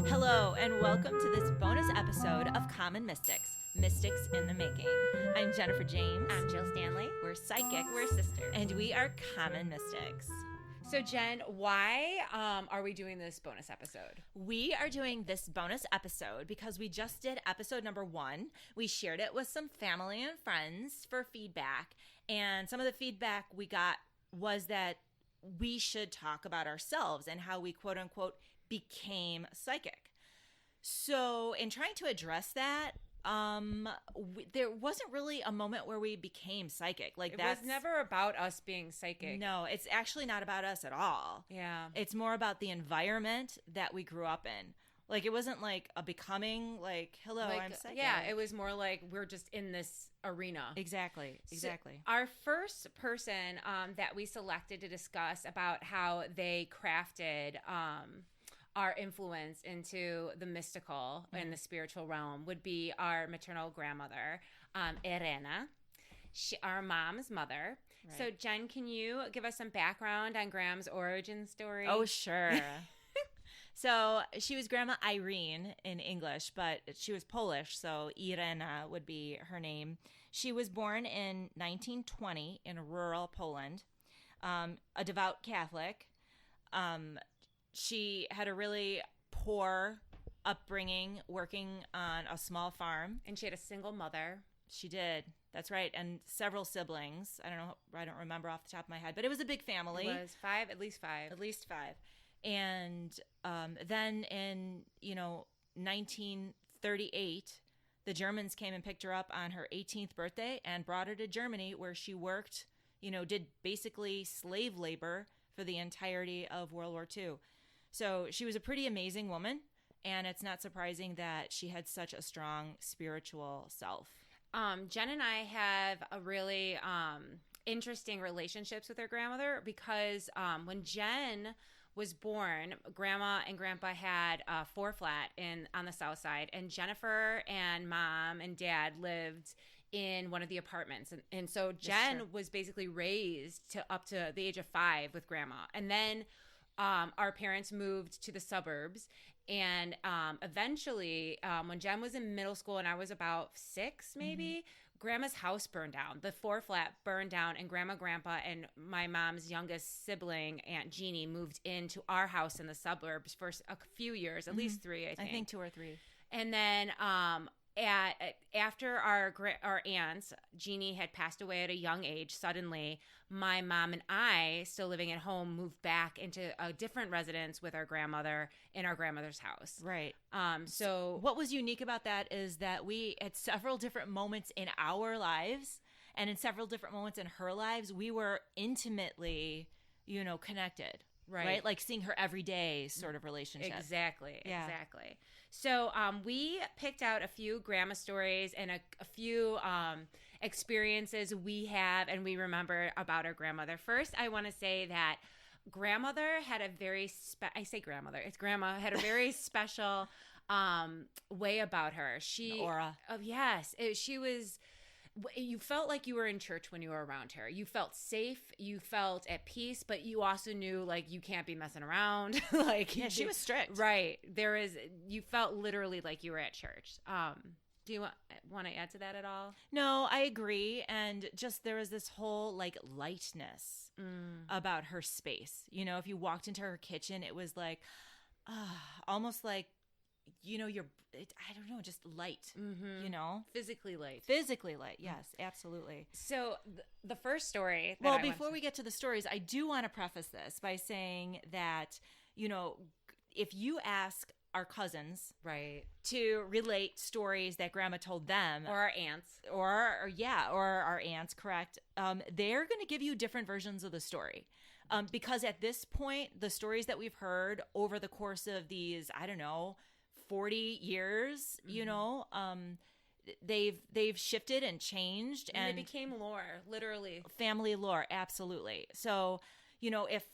Hello, and welcome to this bonus episode of Common Mystics, Mystics in the Making. I'm Jennifer James. I'm Jill Stanley. We're psychics. We're sisters. And we are Common Mystics. So, Jen, why are we doing this bonus episode? We are doing this bonus episode because we just did episode number 1. We shared it with some family and friends for feedback. And some of the feedback we got was that we should talk about ourselves and how we, quote unquote, became psychic. So in trying to address that, there wasn't really a moment where we became psychic. It was never about us being psychic. No, it's actually not about us at all. Yeah. It's more about the environment that we grew up in. Like, it wasn't like a becoming, like, hello, I'm psychic. Yeah, it was more like we're just in this arena. Exactly. So our first person that we selected to discuss about how they crafted our influence into the mystical and the spiritual realm would be our maternal grandmother, Irena, our mom's mother. Right. So, Jen, can you give us some background on Gram's origin story? Oh, sure. So she was Gramma Irene in English, but she was Polish, so Irena would be her name. She was born in 1920 in rural Poland, a devout Catholic. She had a really poor upbringing, working on a small farm. And she had a single mother. She did. That's right. And several siblings. I don't remember off the top of my head, but it was a big family. It was at least five. At least 5. And then in, 1938, the Germans came and picked her up on her 18th birthday and brought her to Germany, where she worked, did basically slave labor for the entirety of World War II. So she was a pretty amazing woman, and it's not surprising that she had such a strong spiritual self. Jen and I have a really interesting relationships with her grandmother because when Jen was born, Grandma and Grandpa had a 4-flat on the south side, and Jennifer and Mom and Dad lived in one of the apartments. And so Jen was basically raised up to the age of 5 with Grandma. And then our parents moved to the suburbs. And eventually, when Jen was in middle school and I was about 6 maybe, Grandma's house burned down. The 4-flat burned down, and Grandma, Grandpa, and my mom's youngest sibling, Aunt Jeannie, moved into our house in the suburbs for a few years, at least 3, I think. I think 2 or 3. And then after our aunts, Jeannie had passed away at a young age. Suddenly, my mom and I, still living at home, moved back into a different residence with our grandmother in our grandmother's house. Right. So what was unique about that is that we, at several different moments in our lives and in several different moments in her lives, we were intimately, connected. Right? Like seeing her every day sort of relationship. Exactly. Yeah. Exactly. So we picked out a few grandma stories and a few experiences we have and we remember about our grandmother. First, I want to say that grandmother had a very grandma had a very special way about her. The aura. Yes. She was... You felt like you were in church when you were around her. You felt safe. You felt at peace, but you also knew like you can't be messing around. She was strict. Right. You felt literally like you were at church. Do you want to add to that at all? No, I agree. And just there was this whole like lightness about her space. If you walked into her kitchen, it was like almost like, I don't know, just light, Physically light. Physically light. Yes, absolutely. So the first story. Before we get to the stories, I do want to preface this by saying that, if you ask our cousins to relate stories that Grandma told them, or our aunts, or our aunts, correct, they're going to give you different versions of the story. Because at this point, the stories that we've heard over the course of these, 40 years, they've shifted and changed, and they became lore, literally family lore. Absolutely. So, if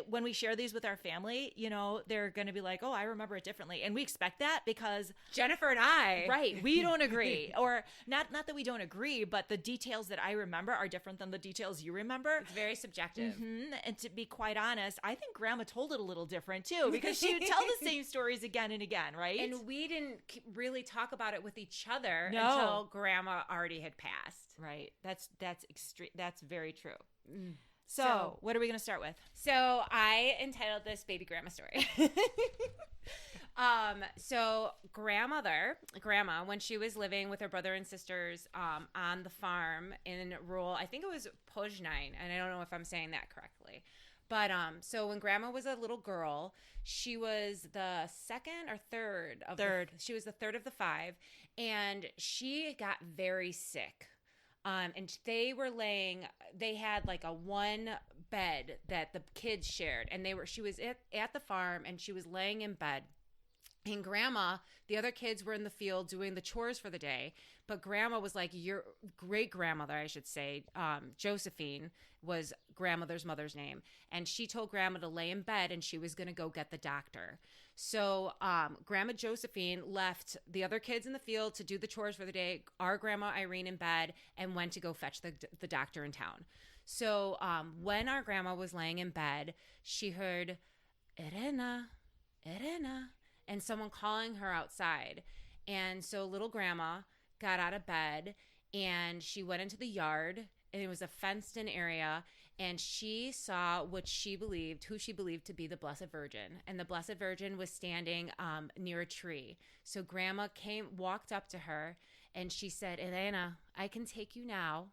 when we share these with our family, you know, they're going to be like, oh, I remember it differently. And we expect that because Jennifer and I, right, we don't agree. Or not that we don't agree, but the details that I remember are different than the details you remember. It's very subjective. And to be quite honest, I think Grandma told it a little different too, because she would tell the same stories again and again, right? And we didn't really talk about it with each other No. until Grandma already had passed. Right. That's extreme. That's very true. So, what are we going to start with? So I entitled this Baby Grandma Story. So Grandma, when she was living with her brother and sisters on the farm in rural, I think it was Poznań, and I don't know if I'm saying that correctly. But so when Grandma was a little girl, she was the second or third. She was the third of the five, and she got very sick. And they had like a one bed that the kids shared, and she was at the farm, and she was laying in bed. And Grandma, the other kids were in the field doing the chores for the day, but Grandma was like, your great grandmother, I should say, Josephine was grandmother's mother's name. And she told Grandma to lay in bed, and she was going to go get the doctor. So Grandma Josephine left the other kids in the field to do the chores for the day, our Grandma Irene in bed, and went to go fetch the doctor in town. So when our grandma was laying in bed, she heard, Irena, Irena, and someone calling her outside. And so little Grandma got out of bed, and she went into the yard, and it was a fenced-in area, and she saw who she believed to be the Blessed Virgin. And the Blessed Virgin was standing near a tree. So Grandma walked up to her, and she said, Elena, I can take you now,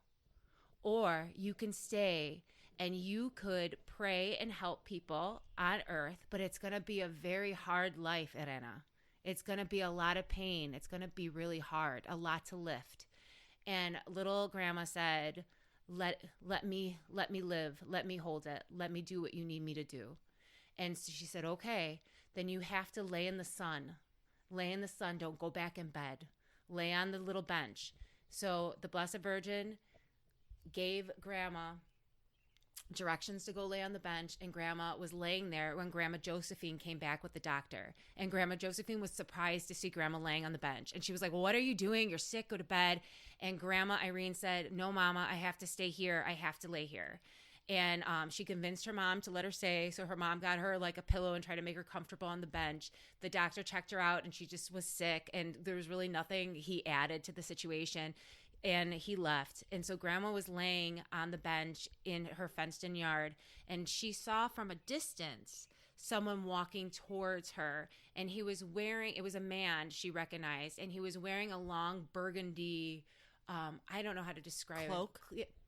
or you can stay, and you could pray and help people on earth, but it's going to be a very hard life, Elena. It's going to be a lot of pain. It's going to be really hard, a lot to lift. And little Grandma said, let me live. Let me hold it. Let me do what you need me to do. And so she said, okay, then you have to lay in the sun. Lay in the sun. Don't go back in bed. Lay on the little bench. So the Blessed Virgin gave Grandma directions to go lay on the bench, and Grandma was laying there when Grandma Josephine came back with the doctor. And Grandma Josephine was surprised to see Grandma laying on the bench, and she was like, well, what are you doing? You're sick, go to bed. And Grandma Irene said, no, Mama, I have to stay here. I have to lay here. And she convinced her mom to let her stay. So her mom got her like a pillow and tried to make her comfortable on the bench. The doctor checked her out, and she just was sick, and there was really nothing he added to the situation. And he left. And so Grandma was laying on the bench in her fenced-in yard, and she saw from a distance someone walking towards her. And he was it was a man she recognized, and he was wearing a long burgundy, I don't know how to describe cloak.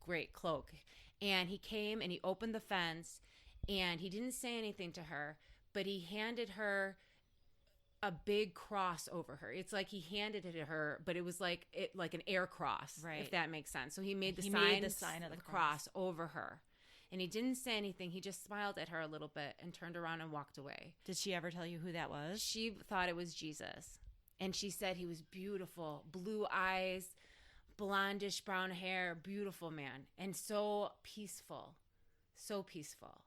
Great cloak. And he came and he opened the fence, and he didn't say anything to her, but he handed her a big cross over her. It's like he handed it to her, but it was like an air cross, right? If that makes sense. So he made the sign of the cross over her, and he didn't say anything. He just smiled at her a little bit and turned around and walked away. Did she ever tell you who that was? She thought it was Jesus, and she said he was beautiful, blue eyes, blondish brown hair, beautiful man, and so peaceful, so peaceful.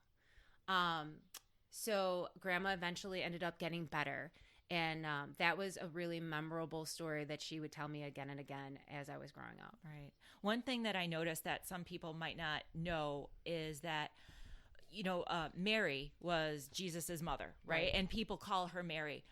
So Grandma eventually ended up getting better. And that was a really memorable story that she would tell me again and again as I was growing up. Right. One thing that I noticed that some people might not know is that, you know, Mary was Jesus's mother, right? And people call her Mary.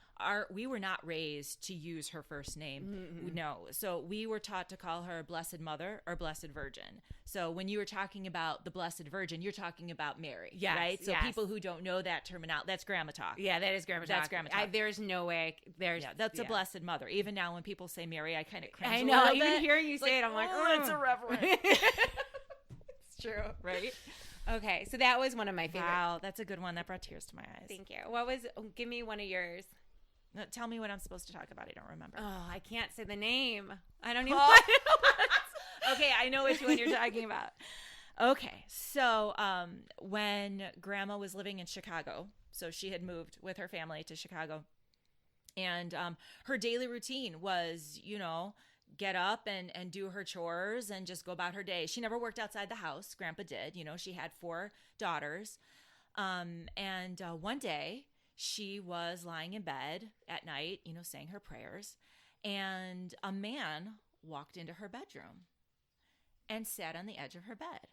We were not raised to use her first name. Mm-hmm. No. So we were taught to call her Blessed Mother or Blessed Virgin. So when you were talking about the Blessed Virgin, you're talking about Mary, right? So people who don't know that terminology, that's grandma talk. Yeah, that is grandma talk. That's grandma talk. There's no way. That's a Blessed Mother. Even now when people say Mary, I kind of cringe I a know. little Even bit. hearing you say it, I'm like, oh, it's irreverent. It's true. Right? Okay, so that was one of my favorites. Wow, that's a good one. That brought tears to my eyes. Thank you. Give me one of yours. No, tell me what I'm supposed to talk about. I don't remember. Oh, I can't say the name. I don't even Okay, I know which one you're talking about. Okay, so when Grandma was living in Chicago, so she had moved with her family to Chicago, and her daily routine was, you know, get up and do her chores and just go about her day. She never worked outside the house. Grandpa did. You know, she had 4 daughters. And one day she was lying in bed at night, saying her prayers, and a man walked into her bedroom and sat on the edge of her bed.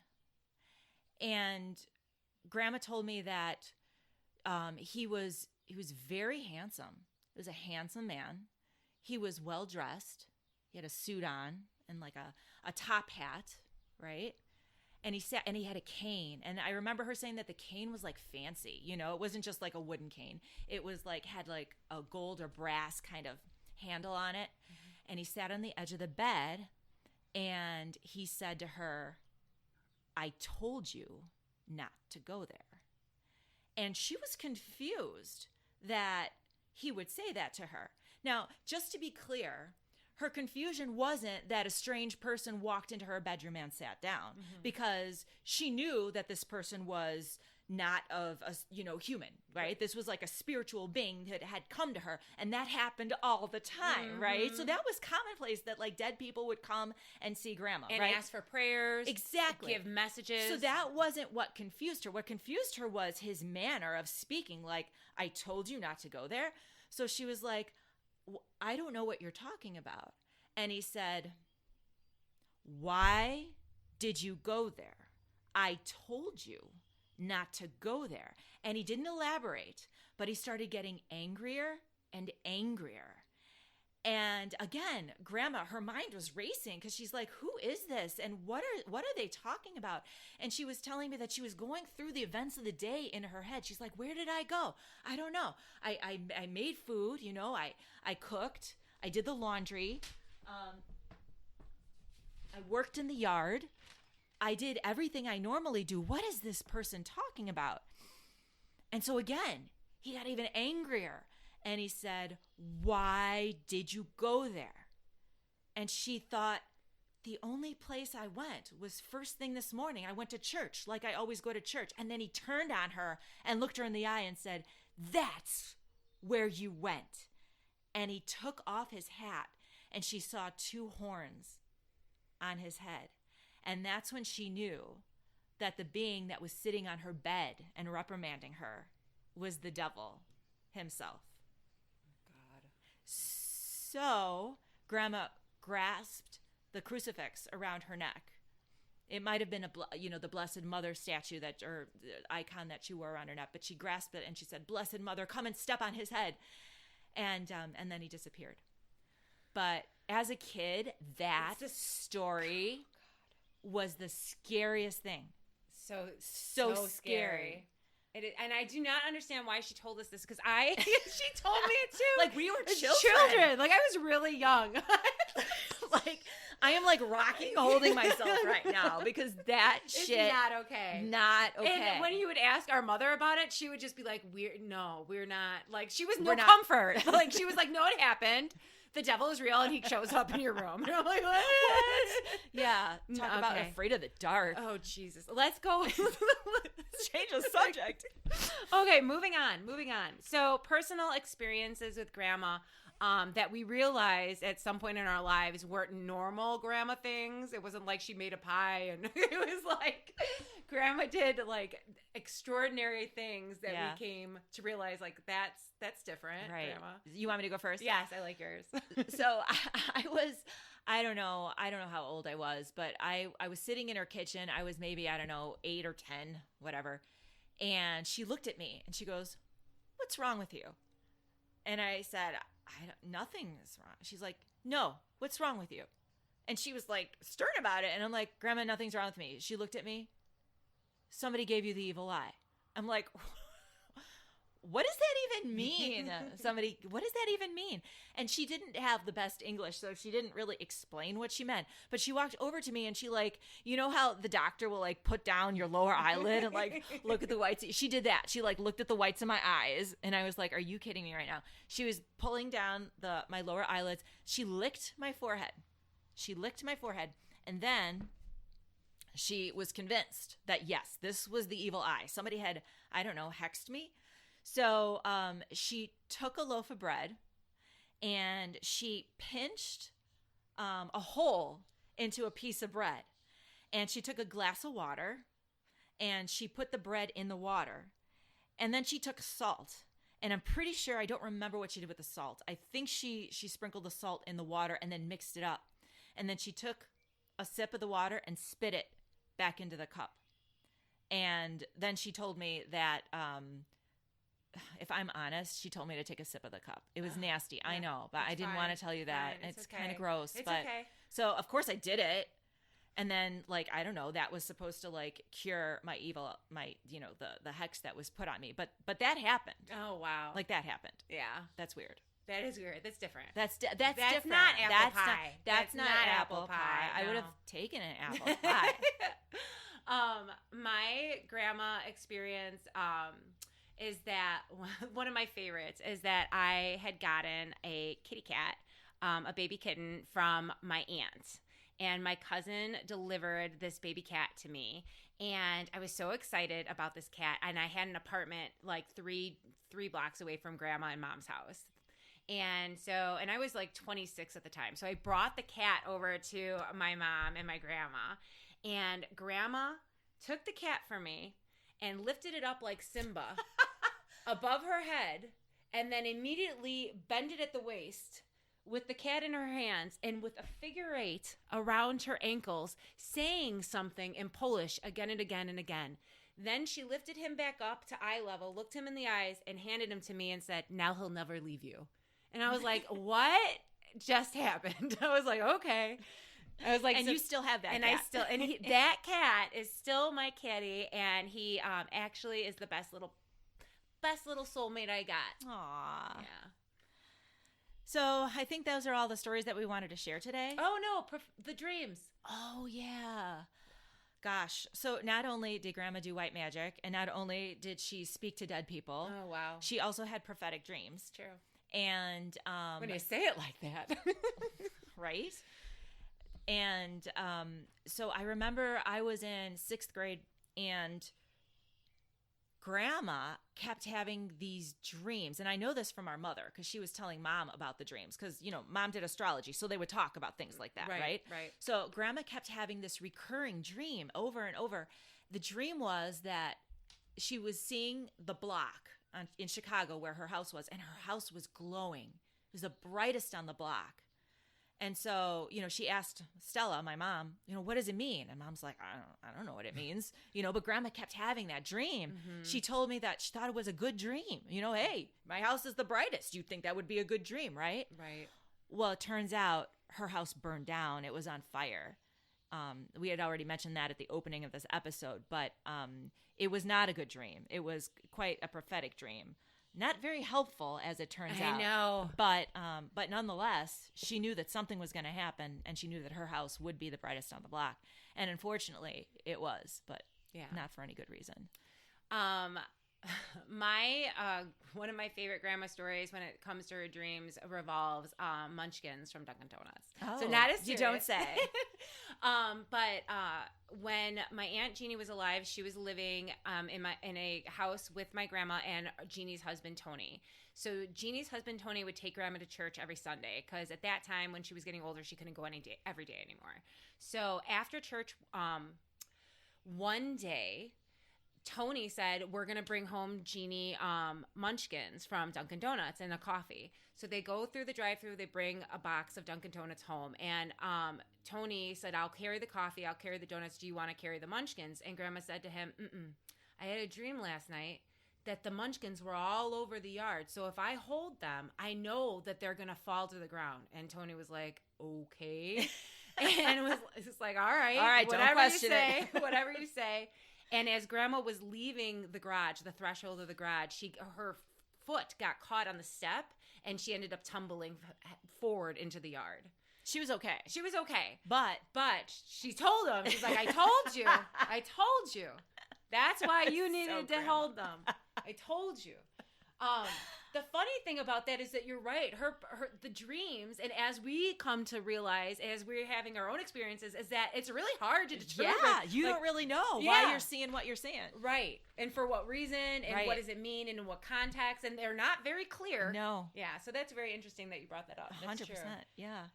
And Grandma told me that he was very handsome. He was a handsome man. He was well dressed. He had a suit on and like a top hat, right? And he had a cane. And I remember her saying that the cane was like fancy. It wasn't just like a wooden cane. It was like had like a gold or brass kind of handle on it. Mm-hmm. And he sat on the edge of the bed and he said to her, "I told you not to go there." And she was confused that he would say that to her. Now, just to be clear, her confusion wasn't that a strange person walked into her bedroom and sat down, because she knew that this person was not of a human, right? This was like a spiritual being that had come to her, and that happened all the time, right? So that was commonplace that like dead people would come and see Grandma, and right? ask for prayers, exactly, give messages. So that wasn't what confused her. What confused her was his manner of speaking, like, "I told you not to go there." So she was like, "I don't know what you're talking about." And he said, "Why did you go there? I told you not to go there." And he didn't elaborate, but he started getting angrier and angrier. And again, Grandma, her mind was racing because she's like, "Who is this? And what are they talking about?" And she was telling me that she was going through the events of the day in her head. She's like, "Where did I go? I don't know. I made food, I cooked, I did the laundry, I worked in the yard, I did everything I normally do. What is this person talking about?" And so again, he got even angrier. And he said, "Why did you go there?" And she thought, "The only place I went was first thing this morning. I went to church like I always go to church." And then he turned on her and looked her in the eye and said, "That's where you went." And he took off his hat and she saw 2 horns on his head. And that's when she knew that the being that was sitting on her bed and reprimanding her was the devil himself. So Grandma grasped the crucifix around her neck. It might have been the Blessed Mother statue or the icon that she wore around her neck, but she grasped it and she said, "Blessed Mother, come and step on his head." And then he disappeared. But as a kid, that story was the scariest thing. So scary. And I do not understand why she told us this, because she told me it too. Like we were children. Like I was really young. Like I am like rocking, holding myself right now because that shit is not okay. Not okay. And when you would ask our mother about it, she would just be like, we're not. Like she was no comfort. Like she was like, "No, it happened. The devil is real and he shows up in your room." And I'm like, what? Yeah. Talk about afraid of the dark. Oh, Jesus. Let's go. Let's change the subject. Okay, moving on. So personal experiences with Grandma that we realized at some point in our lives weren't normal Grandma things. It wasn't like she made a pie, and it was like Grandma did like extraordinary things that we came to realize like that's different. Right. Grandma. You want me to go first? Yes, I like yours. So I don't know how old I was, but I was sitting in her kitchen. I was maybe, 8 or 10, whatever. And she looked at me and she goes, "What's wrong with you?" And I said, "Nothing is wrong." She's like, "No, what's wrong with you?" And she was like stern about it. And I'm like, "Grandma, nothing's wrong with me." She looked at me. "Somebody gave you the evil eye." I'm like, what does that even mean? What does that even mean? And she didn't have the best English, so she didn't really explain what she meant. But she walked over to me and she like, you know how the doctor will like put down your lower eyelid and like look at the whites? She did that. She like looked at the whites of my eyes and I was like, "Are you kidding me right now?" She was pulling down my lower eyelids. She licked my forehead. And then she was convinced that yes, this was the evil eye. Somebody had, hexed me. So she took a loaf of bread and she pinched a hole into a piece of bread. And she took a glass of water and she put the bread in the water. And then she took salt. And I'm pretty sure, I don't remember what she did with the salt. I think she sprinkled the salt in the water and then mixed it up. And then she took a sip of the water and spit it back into the cup. And then she told me that, if I'm honest, she told me to take a sip of the cup. It was nasty. Yeah, I know, but I didn't want to tell you that. It's okay. Kind of gross. It's okay. So, of course, I did it. And then, like, I don't know, that was supposed to, like, cure my evil, the hex that was put on me. But that happened. Oh, wow. Like, that happened. Yeah. That's weird. That is weird. That's different. That's different. Not apple pie. That's not apple pie. No. I would have taken an apple pie. My grandma experience is that one of my favorites is that I had gotten a kitty cat, a baby kitten from my aunt. And my cousin delivered this baby cat to me. And I was so excited about this cat. And I had an apartment like three blocks away from Grandma and Mom's house. And I was like 26 at the time. So I brought the cat over to my mom and my grandma. And Grandma took the cat from me and lifted it up like Simba above her head. And then immediately bent it at the waist with the cat in her hands and with a figure 8 around her ankles, saying something in Polish again and again and again. Then she lifted him back up to eye level, looked him in the eyes, and handed him to me and said, "Now he'll never leave you." And I was like, what just happened? I was like, okay. I was like, and so, you still have that and cat. That cat is still my kitty, and he actually is the best little soulmate I got. Aww. Yeah. So I think those are all the stories that we wanted to share today. Oh, no, the dreams. Oh, yeah. Gosh. So not only did Grandma do white magic, and not only did she speak to dead people. Oh, wow. She also had prophetic dreams. True. And when you say it like that. Right? And so I remember I was in 6th grade, and Grandma kept having these dreams. And I know this from our mother because she was telling Mom about the dreams because, Mom did astrology. So they would talk about things like that, right? Right. So Grandma kept having this recurring dream over and over. The dream was that she was seeing the block in Chicago where her house was, and her house was glowing. It was the brightest on the block. And so, she asked Stella, my mom, what does it mean? And Mom's like, I don't know what it means, but Grandma kept having that dream. Mm-hmm. She told me that she thought it was a good dream. Hey, my house is the brightest. You'd think that would be a good dream, right? Right. Well, it turns out her house burned down. It was on fire. We had already mentioned that at the opening of this episode, but it was not a good dream. It was quite a prophetic dream. Not very helpful, as it turns out. I know. But nonetheless, she knew that something was going to happen, and she knew that her house would be the brightest on the block. And unfortunately, it was, but not for any good reason. One of my favorite grandma stories when it comes to her dreams revolves Munchkins from Dunkin' Donuts. Oh, so not as serious. You don't say. But when my Aunt Jeannie was alive, she was living in a house with my grandma and Jeannie's husband Tony. So Jeannie's husband Tony would take Grandma to church every Sunday because at that time when she was getting older, she couldn't go every day anymore. So after church, one day, Tony said, we're going to bring home Jeannie Munchkins from Dunkin' Donuts and a coffee. So they go through the drive-thru. They bring a box of Dunkin' Donuts home. And Tony said, I'll carry the coffee. I'll carry the donuts. Do you want to carry the Munchkins? And Grandma said to him, I had a dream last night that the Munchkins were all over the yard. So if I hold them, I know that they're going to fall to the ground. And Tony was like, okay. And it was like, all right, whatever you say, whatever you say. And as Grandma was leaving the garage, the threshold of the garage, her foot got caught on the step, and she ended up tumbling forward into the yard. She was okay. She was okay. But she told him, she's like, I told you. That's why you needed to hold them. I told you. The funny thing about that is that you're right. The dreams, and as we come to realize, as we're having our own experiences, is that it's really hard to determine. Yeah, you don't really know why you're seeing what you're seeing. Right. And for what reason, and what does it mean, and in what context, and they're not very clear. No. Yeah, so that's very interesting that you brought that up. That's 100%. True. Yeah.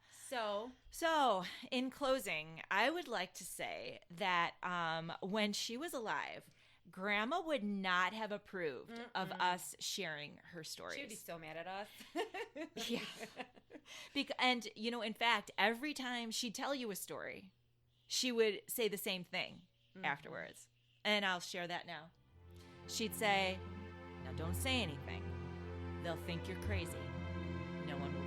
So, in closing, I would like to say that when she was alive, Grandma would not have approved of us sharing her stories. She would be so mad at us. Yeah. And, you know, in fact, every time she'd tell you a story, she would say the same thing afterwards. And I'll share that now. She'd say, now don't say anything. They'll think you're crazy. No one will